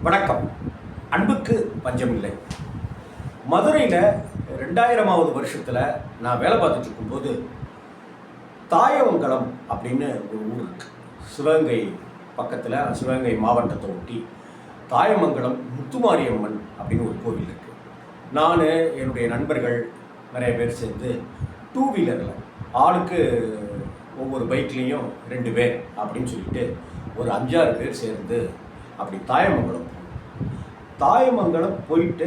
வணக்கம். அன்புக்கு பஞ்சமில்லை. மதுரையில் 2000ஆவது வருஷத்தில் நான் வேலை பார்த்துட்டு இருக்கும்போது தாயமங்கலம் அப்படின்னு ஒரு ஊர் இருக்குது. சிவகங்கை பக்கத்தில், சிவகங்கை மாவட்டத்தை ஒட்டி தாயமங்கலம் முத்துமாரியம்மன் அப்படின்னு ஒரு கோவில் இருக்குது. நான் என்னுடைய நண்பர்கள் நிறைய பேர் சேர்ந்து 2 வீலரில் ஆளுக்கு ஒவ்வொரு பைக்லேயும் 2 பேர் அப்படின்னு சொல்லிட்டு ஒரு 5-6 பேர் சேர்ந்து அப்படி தாயமங்கலம் போயிட்டு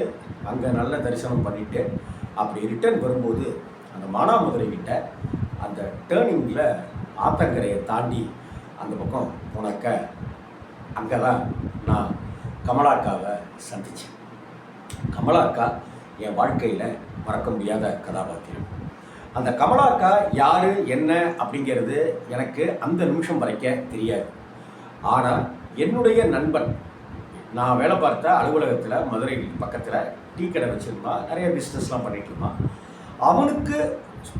அங்கே நல்ல தரிசனம் பண்ணிவிட்டு அப்படி ரிட்டர்ன் வரும்போது அந்த மானாமதுரை கிட்ட அந்த டேர்னிங்கில் ஆத்தங்கரையை தாண்டி அந்த பக்கம் போனாக்க அங்கே தான் நான் கமலாக்காவை சந்தித்தேன். கமலாக்கா என் வாழ்க்கையில் மறக்க முடியாத கதாபாத்திரம். அந்த கமலாக்கா யார் என்ன அப்படிங்கிறது எனக்கு அந்த நிமிஷம் வரைக்கும் தெரியாது. ஆனால் என்னுடைய நண்பன், நான் வேலை பார்த்த அலுவலகத்தில் மதுரை பக்கத்தில் டீ கடை வச்சுருந்தான், நிறைய பிஸ்னஸ்லாம் பண்ணிகிட்டு இருந்தான். அவனுக்கு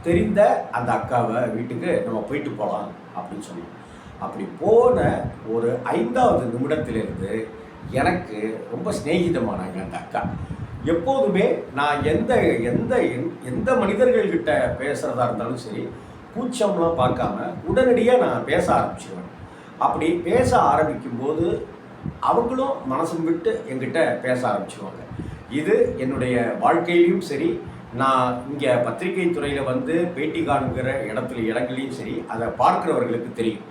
தெரிந்த அந்த அக்காவை வீட்டுக்கு நம்ம போயிட்டு போகலாம் அப்படின்னு சொன்னான். அப்படி போன ஒரு 5வது நிமிடத்திலிருந்து எனக்கு ரொம்ப சிநேகிதமானாங்க அந்த அக்கா. எப்போதுமே நான் எந்த எந்த எந்த மனிதர்கள்கிட்ட பேசுகிறதா இருந்தாலும் சரி, கூச்சம்லாம் பார்க்காம உடனடியாக நான் பேச ஆரம்பிச்சிடுவேன். அப்படி பேச ஆரம்பிக்கும்போது அவங்களும் மனசு விட்டு என்கிட்ட பேச ஆரம்பிச்சிடுவாங்க. இது என்னுடைய வாழ்க்கையிலையும் சரி, நான் இங்கே பத்திரிகை துறையில் வந்து பேட்டி காணுங்கிற இடங்களையும் சரி, அதை பார்க்குறவர்களுக்கு தெரியும்.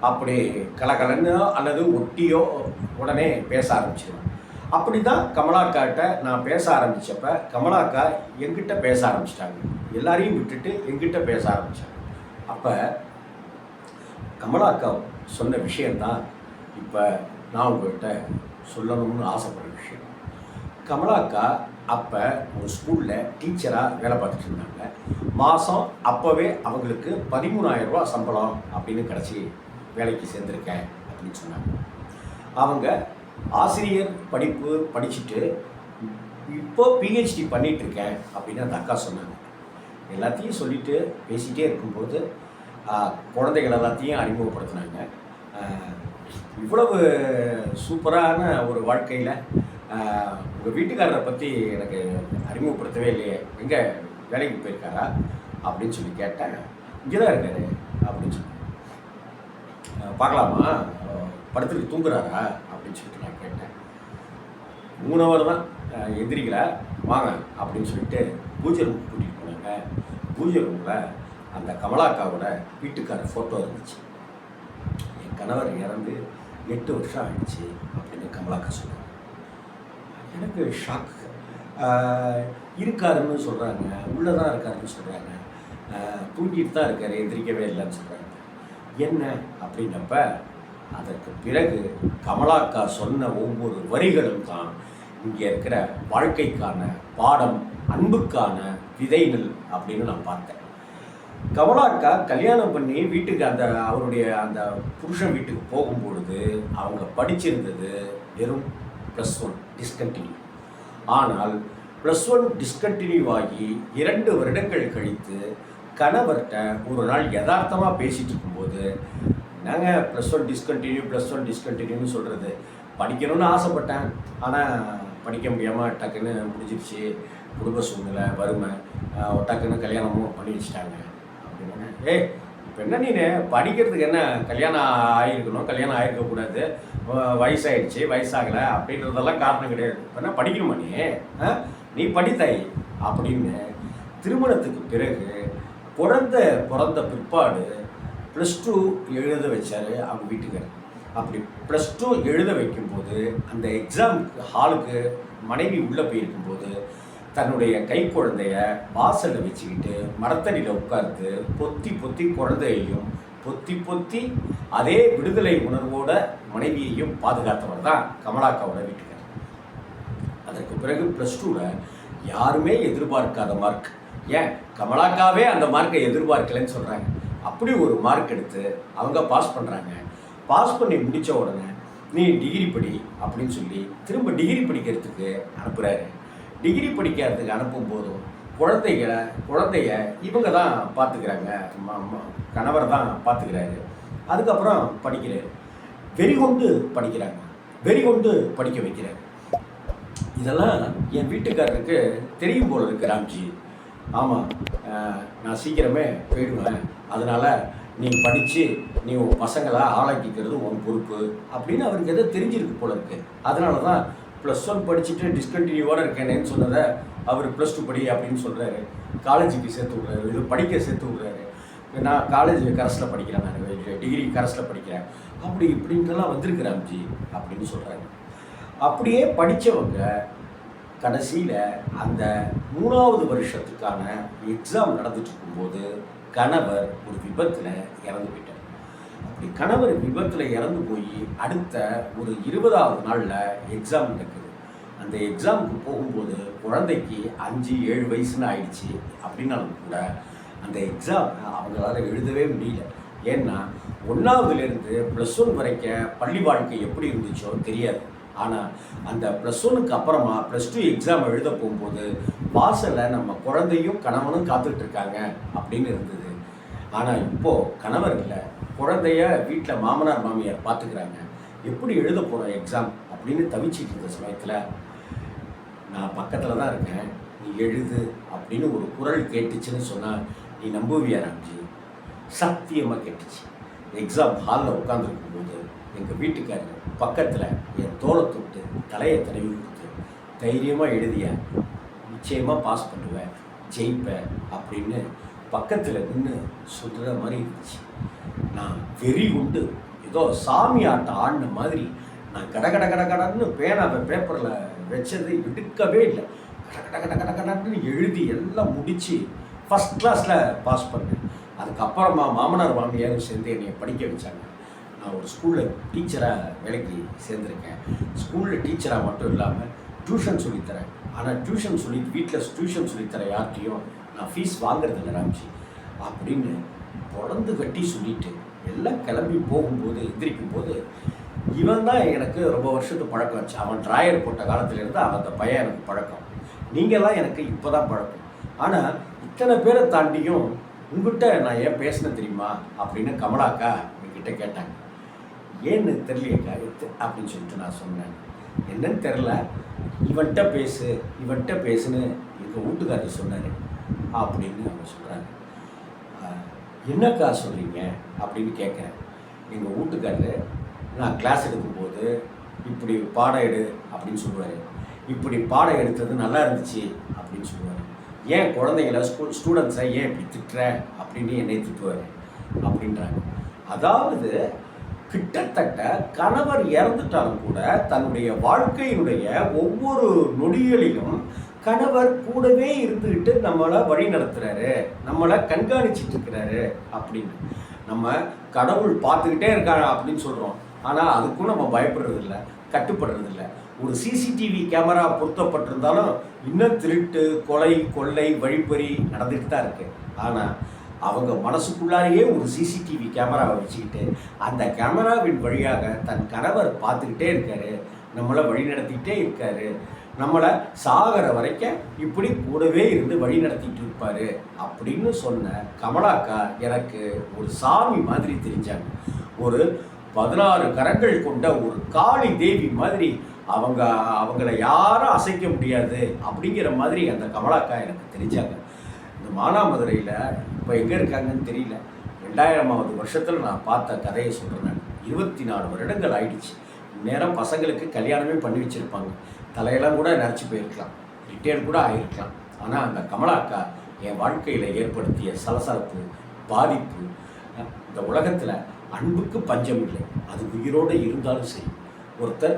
அப்படி கலகலன்னு அல்லது ஒட்டியோ உடனே பேச ஆரம்பிச்சிடுவேன். அப்படி தான் கமலாக்காட்ட நான் பேச ஆரம்பித்தப்ப கமலாக்கா என்கிட்ட பேச ஆரம்பிச்சிட்டாங்க. எல்லாரையும் விட்டுட்டு என்கிட்ட பேச ஆரம்பித்தாங்க. அப்போ கமலாக்கா சொன்ன விஷயந்தான் இப்போ நான் உங்கள்கிட்ட சொல்லணும்னு ஆசைப்படுற விஷயம். கமலாக்கா அப்போ ஒரு ஸ்கூலில் டீச்சராக வேலை பார்த்துட்டு இருந்தாங்க. மாதம் அப்போவே அவங்களுக்கு 13,000 ரூபா சம்பளம் அப்படின்னு கிடச்சி வேலைக்கு சேர்ந்துருக்கேன் அப்படின்னு சொன்னாங்க. அவங்க ஆசிரியர் படிப்பு படிச்சுட்டு இப்போ பிஹெச்டி பண்ணிகிட்ருக்கேன் அப்படின்னு அந்த அக்கா சொன்னாங்க. எல்லாத்தையும் சொல்லிவிட்டு பேசிகிட்டே இருக்கும்போது குழந்தைகள் எல்லாத்தையும் அறிமுகப்படுத்தினாங்க. இவ்வளவு சூப்பரான ஒரு வாழ்க்கையில் உங்கள் வீட்டுக்காரரை பற்றி எனக்கு அறிமுகப்படுத்தவே இல்லையே, எங்கே வேலைக்கு போயிருக்காரா அப்படின்னு சொல்லி கேட்டாங்க. இங்கே தான் இருக்காரு அப்படின்னு சொல்லி. பார்க்கலாமா, படுத்துட்டு தூங்குறாரா அப்படின்னு சொல்லிட்டு நான் கேட்டேன். 3 ஹவர் தான் எந்திரிக்கலை, வாங்க அப்படின்னு சொல்லிட்டு பூஜை ரூம் கூட்டிகிட்டு போனாங்க. பூஜை ரூமில் அந்த கமலாக்காவோட வீட்டுக்கார ஃபோட்டோ இருந்துச்சு. என் கணவர் இறந்து 8 வருஷம் ஆகிடுச்சு அப்படின்னு கமலாக்கா சொன்னாங்க. எனக்கு ஷாக். இருக்காருன்னு சொல்கிறாங்க, உள்ளே தான் இருக்காருன்னு சொல்கிறாங்க, தூங்கிட்டு தான் இருக்காரு, எந்திரிக்கவே இல்லைன்னு சொல்கிறாங்க. என்ன அப்படின்னப்ப அதற்கு பிறகு கமலாக்கா சொன்ன ஒவ்வொரு வரிகளும் தான் இங்கே இருக்கிற வாழ்க்கைக்கான பாடம், அன்புக்கான விதைகள் அப்படின்னு நான் பார்த்தேன். கமலாக்கா கல்யாணம் பண்ணி வீட்டுக்கு அவருடைய அந்த புருஷன் வீட்டுக்கு போகும்பொழுது அவங்க படிச்சிருந்தது வெறும் +1 டிஸ்கண்டினியூ. ஆனால் +1 டிஸ்கண்டினியூ ஆகி 2 வருடங்கள் கழித்து கணவர்கிட்ட ஒரு நாள் யதார்த்தமாக பேசிகிட்டு இருக்கும்போது, நாங்கள் +1 டிஸ்கண்டினியூன்னு சொல்கிறது, படிக்கணும்னு ஆசைப்பட்டேன், ஆனால் படிக்க முடியாமல் டக்குன்னு முடிஞ்சிருச்சு, குடும்ப சூழ்நிலை, வறுமை, டக்குன்னு கல்யாணமும் பண்ணி வச்சுட்டாங்க அப்படின்னு. இப்போ என்ன நீ படிக்கிறதுக்கு என்ன கல்யாணம் ஆகிருக்கணும், கல்யாணம் ஆகிருக்கக்கூடாது, வயசாகிடுச்சு, வயசாகலை அப்படின்றதெல்லாம் காரணம் கிடையாது, இப்போ என்ன படிக்கணுமா நீ படித்தாய் அப்படின்னு திருமணத்துக்கு பிறகு பிறந்த பிற்பாடு +2 எழுத வச்சார் அவங்க வீட்டுக்காரர். அப்படி +2 எழுத வைக்கும்போது அந்த எக்ஸாம் ஹாலுக்கு மனைவி உள்ளே போயிருக்கும்போது தன்னுடைய கை குழந்தைய வாசலில் வச்சுக்கிட்டு மரத்தடியில் உட்கார்ந்து பொத்தி குழந்தையையும் பொத்தி அதே விடுதலை உணர்வோட மனைவியையும் பாதுகாத்தவர் தான் கமலாக்காவோட வீட்டுக்காரர். அதற்கு பிறகு +2ல் யாருமே எதிர்பார்க்காத மார்க், ஏன் கமலாக்காவே அந்த மார்க்கை எதிர்பார்க்கலைன்னு சொல்கிறாங்க. அப்படி ஒரு மார்க் எடுத்து அவங்க பாஸ் பண்ணுறாங்க. பாஸ் பண்ணி முடித்த உடனே நீ டிகிரி படி அப்படின்னு சொல்லி திரும்ப டிகிரி படிக்கிறதுக்கு அனுப்புகிறாரு. டிகிரி படிக்கிறதுக்கு அனுப்பும் போதும் குழந்தைய இவங்க தான் பார்த்துக்கிறாங்க, கணவர் தான் பார்த்துக்கிறாரு. அதுக்கப்புறம் படிக்கிறாரு, வெறிகொண்டு படிக்கிறாங்க. வெறி கொண்டு படிக்க வைக்கிறேன். இதெல்லாம் என் வீட்டுக்காரருக்கு தெரியும் போல இருக்கு ராம்ஜி. ஆமாம், நான் சீக்கிரமே போயிடுவேன், அதனால் நீ படித்து நீ உன் பசங்களை ஆளாக்கிக்கிறது உன் பொறுப்பு அப்படின்னு அவருக்கு எதோ தெரிஞ்சிருக்கு போல இருக்கு. அதனால தான் +1 படிச்சுட்டு டிஸ்கண்டினியூவோட இருக்கேனேன்னு சொன்னதை அவர் +2 படி அப்படின்னு சொல்கிறாரு. காலேஜுக்கு சேர்த்து விட்றாரு, இது படிக்க சேர்த்து விட்றாரு. நான் காலேஜ் கரஸில் படிக்கிறேன், நான் டிகிரி கரஸில் படிக்கிறேன், அப்படி இப்படின்ட்டுலாம் வந்திருக்கு ராம்ஜி அப்படின்னு சொல்கிறாங்க. அப்படியே படித்தவங்க கடைசியில் அந்த 3வது வருஷத்துக்கான எக்ஸாம் நடந்துட்டு இருக்கும்போது கணவர் ஒரு விபத்தில் இறந்து போயிட்டார். அப்படி கணவர் விபத்தில் இறந்து போய் அடுத்த ஒரு 20வது நாளில் எக்ஸாம் நடக்குது. அந்த எக்ஸாமுக்கு போகும்போது குழந்தைக்கு 5-7 வயசுன்னு ஆயிடுச்சு. அப்படின்னாலும் கூட அந்த எக்ஸாம் அவங்களால எழுதவே முடியல. ஏன்னா 1வதுலேருந்து +1 வரைக்கும் பள்ளி வாழ்க்கை எப்படி இருந்துச்சோ தெரியாது. ஆனால் அந்த +1க்கு அப்புறமா +2 எக்ஸாம் எழுத போகும்போது வாசலில் நம்ம குழந்தையும் கணவனும் காத்துட்ருக்காங்க அப்படின்னு இருந்தது. ஆனால் இப்போது கணவர் இல்லை, குழந்தைய வீட்டில் மாமனார் மாமியார் பார்த்துக்கிறாங்க. எப்படி எழுத போகிறோம் எக்ஸாம் அப்படின்னு தவிச்சிட்டு இருந்த சமயத்தில் நான் பக்கத்தில் தான் இருக்கேன், நீ எழுது அப்படின்னு ஒரு குரல் கேட்டுச்சுன்னு சொன்னால் நீ நம்புவியா ராம்ஜி? சத்தியமாக கேட்டுச்சு. எக்ஸாம் ஹாலில் உட்காந்துருக்கும் போது எங்கள் வீட்டுக்காரர் பக்கத்தில் என் தோலை தொட்டு தலையை தடவி கொடுத்து தைரியமாக எழுதிய, நிச்சயமாக பாஸ் பண்ணுவேன், ஜெயிப்பேன் அப்படின்னு பக்கத்தில் நின்று சொல்கிற மாதிரி இருந்துச்சு. நான் வெறி உண்டு ஏதோ சாமி ஆட்டம் ஆடின மாதிரி நான் கடன்னு பேனாவை பேப்பரில் வச்சது எடுக்கவே இல்லை. கடன்னு எழுதி எல்லாம் முடித்து ஃபஸ்ட் கிளாஸில் பாஸ் பண்ணேன். அதுக்கப்புறமா மாமனார் மாமியாரும் சேர்ந்து என்னை படிக்க வச்சாங்க. நான் ஒரு ஸ்கூலில் டீச்சராக வேலைக்கு சேர்ந்துருக்கேன். ஸ்கூலில் டீச்சராக மட்டும் இல்லாமல் டியூஷன் சொல்லித்தரேன். ஆனால் வீட்டில் டியூஷன் சொல்லித்தர யார்கிட்டையும் நான் ஃபீஸ் வாங்குறதில்ல ராம்ஜி அப்படின்னு தொடர்ந்து கட்டி சொல்லிட்டு எல்லாம் கிளம்பி போகும்போது எந்திரிக்கும் போது இவன் தான் எனக்கு ரொம்ப வருஷத்துக்கு பழக்கம் வச்சு. அவன் ட்ராயர் போட்ட காலத்துலேருந்து அவன் அந்த பையன் எனக்கு பழக்கம். நீங்கள்லாம் எனக்கு இப்போ தான் பழக்கம். ஆனால் இத்தனை பேரை தாண்டியும் உங்ககிட்ட நான் ஏன் பேசினேன் தெரியுமா அப்படின்னு கமலாக்கா என்கிட்ட கேட்டாங்க. ஏன்னு தெரியலையக்கா அப்படின்னு சொல்லிட்டு நான் சொன்னேன். என்னன்னு தெரில, இவன்கிட்ட பேசுன்னு எங்கள் வீட்டுக்காரர் சொன்னார் அப்படின்னு அவங்க சொல்கிறாங்க. என்னக்கா சொல்கிறீங்க அப்படின்னு கேட்குறேன். எங்கள் வீட்டுக்காரர் நான் கிளாஸ் எடுக்கும்போது இப்படி பாடம் எடு அப்படின்னு சொல்லுவார். இப்படி பாடம் எடுத்தது நல்லா இருந்துச்சு அப்படின்னு சொல்லுவார். ஏன் குழந்தைங்கள ஸ்டூடெண்ட்ஸை ஏன் இப்படி திட்டுற அப்படின்னு என்னை திட்டுவார் அப்படின்றாங்க. அதாவது கிட்டத்தட்ட கணவர் இறந்துட்டாலும் கூட தன்னுடைய வாழ்க்கையினுடைய ஒவ்வொரு நொடிகளிலும் கணவர் கூடவே இருந்துக்கிட்டு நம்மளை வழி நடத்துகிறாரு, நம்மளை கண்காணிச்சிட்டு இருக்கிறாரு அப்படின்னு. நம்ம கடவுள் பார்த்துக்கிட்டே இருக்காங்க அப்படின்னு சொல்கிறோம். ஆனால் அதுக்கும் நம்ம பயப்படுறதில்ல, கட்டுப்படுறதில்ல. ஒரு சிசிடிவி கேமரா பொருத்தப்பட்டிருந்தாலும் இன்னும் திருட்டு, கொலை, கொள்ளை, வழிப்பறி நடந்துட்டு தான் இருக்கு. ஆனால் அவங்க மனசுக்குள்ளாரையே ஒரு சிசிடிவி கேமராவை வச்சுக்கிட்டு அந்த கேமராவின் வழியாக தன் கணவர் பார்த்துக்கிட்டே இருக்காரு, நம்மளை வழி நடத்திக்கிட்டே இருக்காரு, நம்மளை சாகிற வரைக்கும் இப்படி கூடவே இருந்து வழி நடத்திட்டு இருப்பார் அப்படின்னு சொன்ன கமலாக்கா எனக்கு ஒரு சாமி மாதிரி தெரிஞ்சாங்க. ஒரு 16 கரங்கள் கொண்ட ஒரு காளி தேவி மாதிரி அவங்கள யாரும் அசைக்க முடியாது அப்படிங்கிற மாதிரி அந்த கமலாக்கா எனக்கு தெரிஞ்சாங்க. இந்த மானாமதுரையில் இப்போ எங்கே இருக்காங்கன்னு தெரியல. 2000வது வருஷத்தில் நான் பார்த்த கதையை சொல்கிறேன். நான் 24 வருடங்கள் ஆயிடுச்சு. நேரம் பசங்களுக்கு கல்யாணமே பண்ணி வச்சுருப்பாங்க, தலையெல்லாம் கூட நரைச்சி போயிருக்கலாம், ரிட்டையர்ட் கூட ஆகிருக்கலாம். ஆனால் அந்த கமலாக்கா என் வாழ்க்கையில் ஏற்படுத்திய சலசலப்பு, பாதிப்பு, இந்த உலகத்தில் அன்புக்கு பஞ்சம் இல்லை. அது உயிரோடு இருந்தாலும் சரி, ஒருத்தர்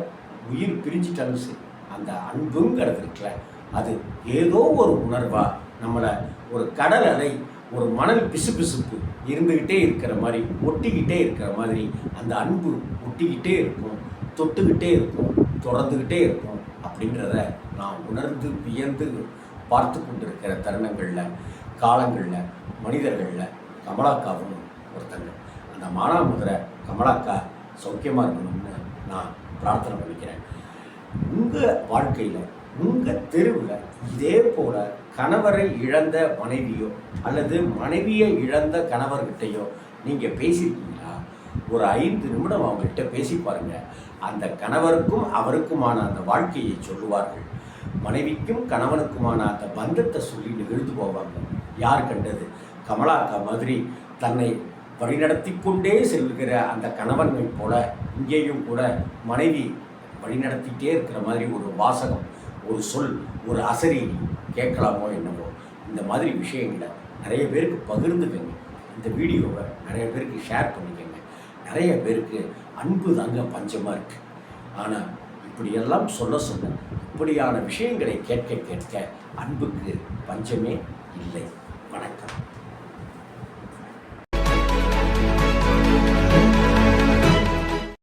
உயிர் பிரிஞ்சிட்டாலும் சரி, அந்த அன்புங்கிறது இருக்குல்ல, அது ஏதோ ஒரு உணர்வாக நம்மளை ஒரு கடல் அலை, ஒரு மணல் பிசுபிசுப்பு இருந்துக்கிட்டே இருக்கிற மாதிரி, ஒட்டிக்கிட்டே இருக்கிற மாதிரி அந்த அன்பு ஒட்டிக்கிட்டே இருக்கும், தொட்டுக்கிட்டே இருக்கும், தொடர்ந்துக்கிட்டே இருக்கும் அப்படின்றத நான் உணர்ந்து வியந்து பார்த்து கொண்டிருக்கிற தருணங்களில், காலங்களில், மனிதர்களில் கமலாக்காவும் ஒருத்தங்க. அந்த மானாமதுரை கமலாக்கா சௌக்கியமாக இருக்கணும்னு நான் பிரார்த்தனை பண்ணிக்கிறேன். உங்கள் வாழ்க்கையில், உங்கள் தெருவில் இதே போல் கணவரை இழந்த மனைவியோ அல்லது மனைவியை இழந்த கணவர்கிட்டையோ நீங்கள் பேசியிருக்கீங்களா? ஒரு 5 நிமிடம் அவங்கள்ட்ட பேசி பாருங்க. அந்த கணவருக்கும் அவருக்குமான அந்த வாழ்க்கையை சொல்லுவார்கள். மனைவிக்கும் கணவனுக்குமான அந்த பந்தத்தை சொல்லி நிகழ்ந்து போவாங்க. யார் கண்டது? கமலா அக்கா மாதிரி தன்னை வழிநடத்தி கொண்டே செல்கிற அந்த கணவனை போல இங்கேயும் கூட மனைவி வழிநடத்திட்டே இருக்கிற மாதிரி ஒரு வாசகம், ஒரு சொல், ஒரு அசரி கேட்கலாமோ என்னவோ. இந்த மாதிரி விஷயங்களை நிறைய பேருக்கு பகிர்ந்துக்கங்க. இந்த வீடியோவை நிறைய பேருக்கு ஷேர் பண்ணிக்கங்க. நிறைய பேருக்கு அன்பு தாங்க பஞ்சமாக இருக்குது. ஆனால் இப்படியெல்லாம் சொல்ல இப்படியான விஷயங்களை கேட்க அன்புக்கு பஞ்சமே இல்லை. வணக்கம்.